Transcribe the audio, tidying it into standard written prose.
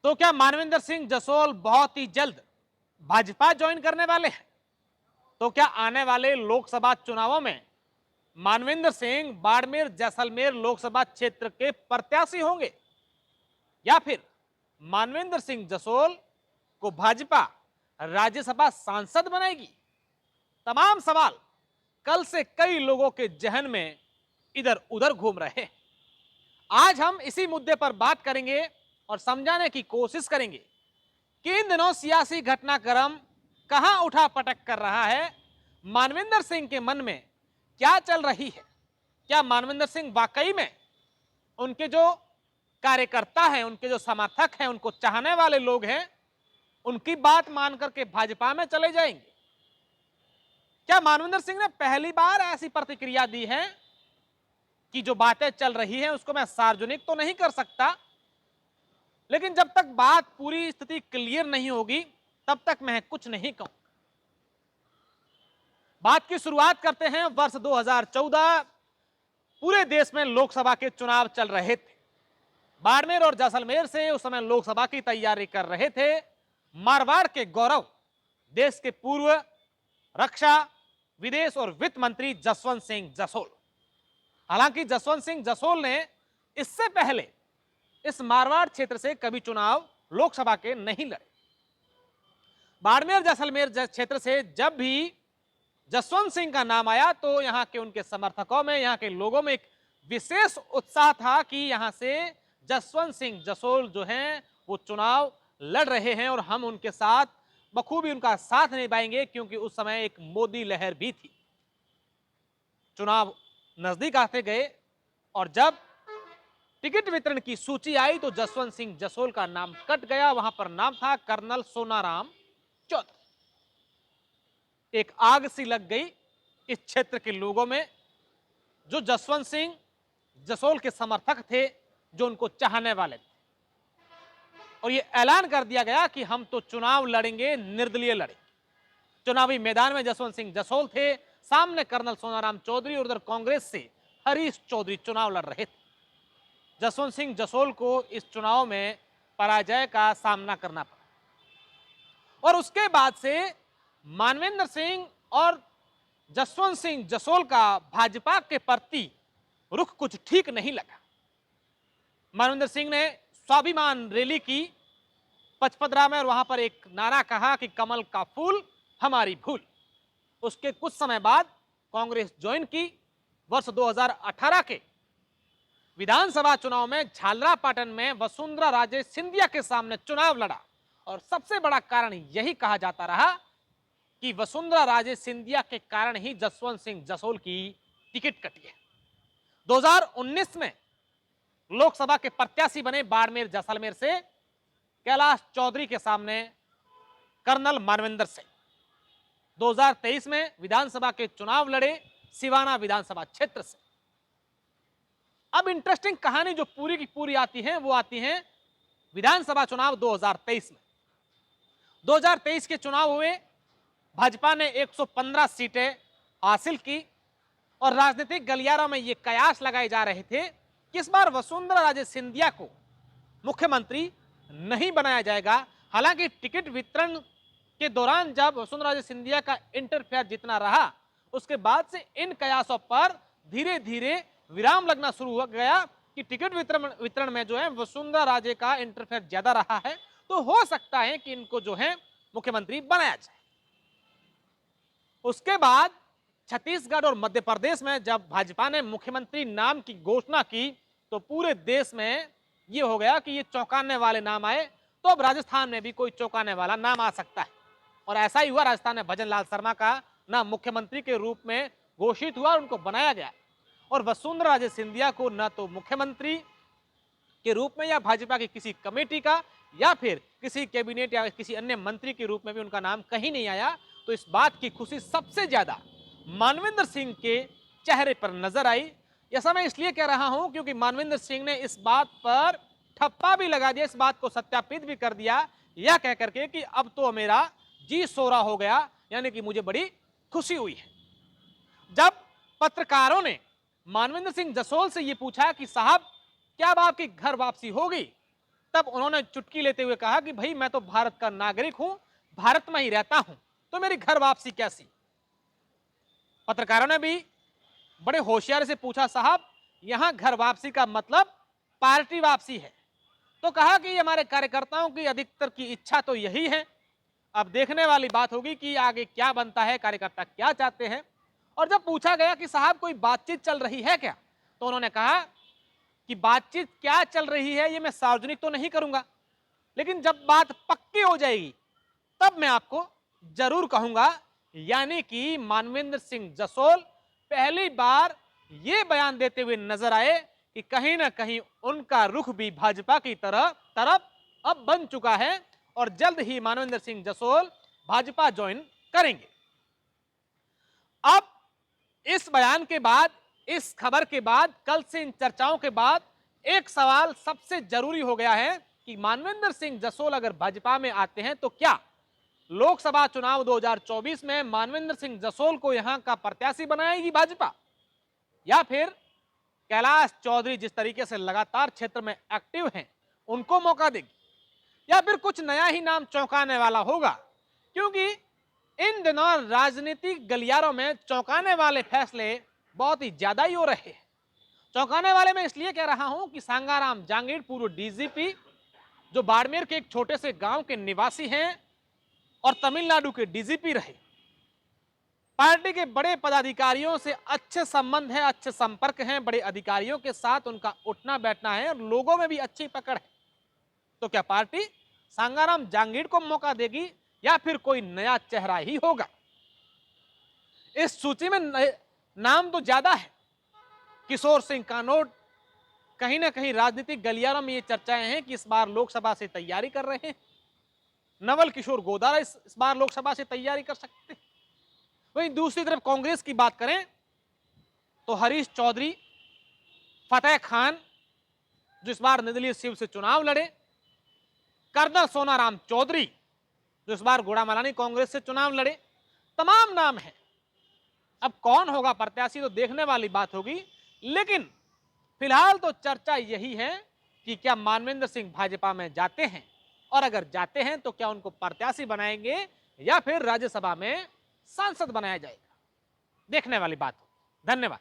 तो क्या मानवेंद्र सिंह जसोल बहुत ही जल्द भाजपा ज्वाइन करने वाले हैं? तो क्या आने वाले लोकसभा चुनावों में मानवेंद्र सिंह बाड़मेर जैसलमेर लोकसभा क्षेत्र के प्रत्याशी होंगे, या फिर मानवेंद्र सिंह जसोल को भाजपा राज्यसभा सांसद बनाएगी? तमाम सवाल कल से कई लोगों के जहन में इधर उधर घूम रहे हैं। आज हम इसी मुद्दे पर बात करेंगे और समझाने की कोशिश करेंगे कि इन दिनों सियासी घटनाक्रम कहां उठा पटक कर रहा है, मानवेंद्र सिंह के मन में क्या चल रही है। क्या मानवेंद्र सिंह वाकई में उनके जो कार्यकर्ता हैं, उनके जो समर्थक हैं, उनको चाहने वाले लोग हैं, उनकी बात मान करके भाजपा में चले जाएंगे? क्या मानवेंद्र सिंह ने पहली बार ऐसी प्रतिक्रिया दी है कि जो बातें चल रही हैं उसको मैं सार्वजनिक तो नहीं कर सकता, लेकिन जब तक बात पूरी स्थिति क्लियर नहीं होगी तब तक मैं कुछ नहीं कहूं। बात की शुरुआत करते हैं वर्ष 2014। पूरे देश में लोकसभा के चुनाव चल रहे थे। बाड़मेर और जैसलमेर से उस समय लोकसभा की तैयारी कर रहे थे मारवाड़ के गौरव, देश के पूर्व रक्षा, विदेश और वित्त मंत्री जसवंत सिंह जसोल। हालांकि जसवंत सिंह जसोल ने इससे पहले इस मारवाड़ क्षेत्र से कभी चुनाव लोकसभा के नहीं लड़े। बाड़मेर जैसलमेर क्षेत्र से जब भी जसवंत सिंह का नाम आया तो यहां के उनके समर्थकों में, यहां के लोगों में एक विशेष उत्साह था कि यहां से जसवंत सिंह जसोल जो हैं वो चुनाव लड़ रहे हैं और हम उनके साथ बखूबी उनका साथ निभाएंगे, क्योंकि उस समय एक मोदी लहर भी थी। चुनाव नजदीक आते गए और जब टिकट वितरण की सूची आई तो जसवंत सिंह जसोल का नाम कट गया। वहां पर नाम था कर्नल सोनाराम चौधरी। एक आग सी लग गई इस क्षेत्र के लोगों में, जो जसवंत सिंह जसोल के समर्थक थे, जो उनको चाहने वाले थे, और ये ऐलान कर दिया गया कि हम तो चुनाव लड़ेंगे, निर्दलीय लड़ेंगे। चुनावी मैदान में जसवंत सिंह जसोल थे, सामने कर्नल सोनाराम चौधरी और उधर कांग्रेस से हरीश चौधरी चुनाव लड़ रहे थे। जसवंत सिंह जसोल को इस चुनाव में पराजय का सामना करना पड़ा और उसके बाद से मानवेंद्र सिंह और जसवंत सिंह जसोल का भाजपा के प्रति रुख कुछ ठीक नहीं लगा। मानवेंद्र सिंह ने स्वाभिमान रैली की पचपदरा में और वहां पर एक नारा कहा कि कमल का फूल हमारी भूल। उसके कुछ समय बाद कांग्रेस ज्वाइन की। वर्ष 2018 के विधानसभा चुनाव में झालरापाटन में वसुंधरा राजे सिंधिया के सामने चुनाव लड़ा और सबसे बड़ा कारण यही कहा जाता रहा कि वसुंधरा राजे सिंधिया के कारण ही जसवंत सिंह जसोल की टिकट कटी है। 2019 में लोकसभा के प्रत्याशी बने बाड़मेर जैसलमेर से कैलाश चौधरी के सामने कर्नल मानवेंद्र सिंह। 2023 में विधानसभा के चुनाव लड़े सिवाना विधानसभा क्षेत्र से। अब इंटरेस्टिंग कहानी जो पूरी की पूरी आती है वो आती है विधानसभा चुनाव 2023 में। 2023 के चुनाव हुए, भाजपा ने 115 सीटें हासिल की और राजनीतिक गलियारों में ये कयास लगाए जा रहे थे कि इस बार वसुंधरा राजे सिंधिया को मुख्यमंत्री नहीं बनाया जाएगा। हालांकि टिकट वितरण के दौरान जब वसुंधरा राजे सिंधिया का इंटरफेयर जितना रहा, उसके बाद से इन कयासों पर धीरे धीरे विराम लगना शुरू हो गया कि टिकट वितरण में जो है वसुंधरा राजे का इंटरफेयर ज्यादा रहा है, तो हो सकता है कि इनको जो है मुख्यमंत्री बनाया जाए। उसके बाद छत्तीसगढ़ और मध्य प्रदेश में जब भाजपा ने मुख्यमंत्री नाम की घोषणा की तो पूरे देश में यह हो गया कि ये चौंकाने वाले नाम आए, तो अब राजस्थान में भी कोई चौंकाने वाला नाम आ सकता है। और ऐसा ही हुआ, राजस्थान में भजन लाल शर्मा का नाम मुख्यमंत्री के रूप में घोषित हुआ और उनको बनाया गया। और वसुंधरा राजे सिंधिया को न तो मुख्यमंत्री के रूप में या भाजपा की किसी कमेटी का या फिर किसी कैबिनेट या किसी अन्य मंत्री के रूप में भी उनका नाम कहीं नहीं आया। तो इस बात की खुशी सबसे ज्यादा मानवेंद्र सिंह के चेहरे पर नजर आई। ऐसा मैं इसलिए कह रहा हूं क्योंकि मानवेंद्र सिंह ने इस बात पर ठप्पा भी लगा दिया, इस बात को सत्यापित भी कर दिया, यह कह करके कि अब तो मेरा जी सोरा हो गया, यानी कि मुझे बड़ी खुशी हुई है। जब पत्रकारों ने मानवेंद्र सिंह जसोल से यह पूछा कि साहब क्या अब आपकी घर वापसी होगी, तब उन्होंने चुटकी लेते हुए कहा कि भाई मैं तो भारत का नागरिक हूं, भारत में ही रहता हूं, तो मेरी घर वापसी कैसी। पत्रकारों ने भी बड़े होशियार से पूछा, साहब यहां घर वापसी का मतलब पार्टी वापसी है। तो कहा कि हमारे कार्यकर्ताओं की अधिकतर की इच्छा तो यही है। अब देखने वाली बात होगी कि आगे क्या बनता है, कार्यकर्ता क्या चाहते हैं। और जब पूछा गया कि साहब कोई बातचीत चल रही है क्या, तो उन्होंने कहा कि बातचीत क्या चल रही है ये मैं सार्वजनिक तो नहीं करूंगा, लेकिन जब बात पक्की हो जाएगी तब मैं आपको जरूर कहूंगा। यानी कि मानवेंद्र सिंह जसोल पहली बार ये बयान देते हुए नजर आए कि कहीं ना कहीं उनका रुख भी भाजपा की तरफ अब बन चुका है और जल्द ही मानवेंद्र सिंह जसोल भाजपा ज्वाइन करेंगे। अब इस बयान के बाद, इस खबर के बाद, कल से इन चर्चाओं के बाद एक सवाल सबसे जरूरी हो गया है कि मानवेंद्र सिंह जसोल अगर भाजपा में आते हैं तो क्या लोकसभा चुनाव 2024 में मानवेंद्र सिंह जसोल को यहां का प्रत्याशी बनाएगी भाजपा, या फिर कैलाश चौधरी जिस तरीके से लगातार क्षेत्र में एक्टिव हैं उनको मौका देगी, या फिर कुछ नया ही नाम चौंकाने वाला होगा। क्योंकि इन दिनों राजनीतिक गलियारों में चौंकाने वाले फैसले बहुत ही ज्यादा ही हो रहे हैं। चौंकाने वाले मैं इसलिए कह रहा हूं कि सांगाराम जांगीड़ पूर्व डीजीपी जो बाड़मेर के एक छोटे से गांव के निवासी हैं और तमिलनाडु के डीजीपी रहे, पार्टी के बड़े पदाधिकारियों से अच्छे संबंध है, अच्छे संपर्क हैं, बड़े अधिकारियों के साथ उनका उठना बैठना है और लोगों में भी अच्छी पकड़ है। तो क्या पार्टी सांगाराम जांगीड़ को मौका देगी या फिर कोई नया चेहरा ही होगा? इस सूची में नाम तो ज्यादा है। किशोर सिंह कानोट कहीं ना कहीं राजनीतिक गलियारों में ये चर्चाएं हैं कि इस बार लोकसभा से तैयारी कर रहे हैं। नवल किशोर गोदारा इस बार लोकसभा से तैयारी कर सकते हैं। वहीं दूसरी तरफ कांग्रेस की बात करें तो हरीश चौधरी, फतेह खान जो इस बार निर्दलीय शिव से चुनाव लड़े, कर्नल सोनाराम चौधरी जो इस बार गुड़ामलानी कांग्रेस से चुनाव लड़े, तमाम नाम हैं। अब कौन होगा प्रत्याशी तो देखने वाली बात होगी, लेकिन फिलहाल तो चर्चा यही है कि क्या मानवेंद्र सिंह भाजपा में जाते हैं, और अगर जाते हैं तो क्या उनको प्रत्याशी बनाएंगे या फिर राज्यसभा में सांसद बनाया जाएगा। देखने वाली बात हो। धन्यवाद।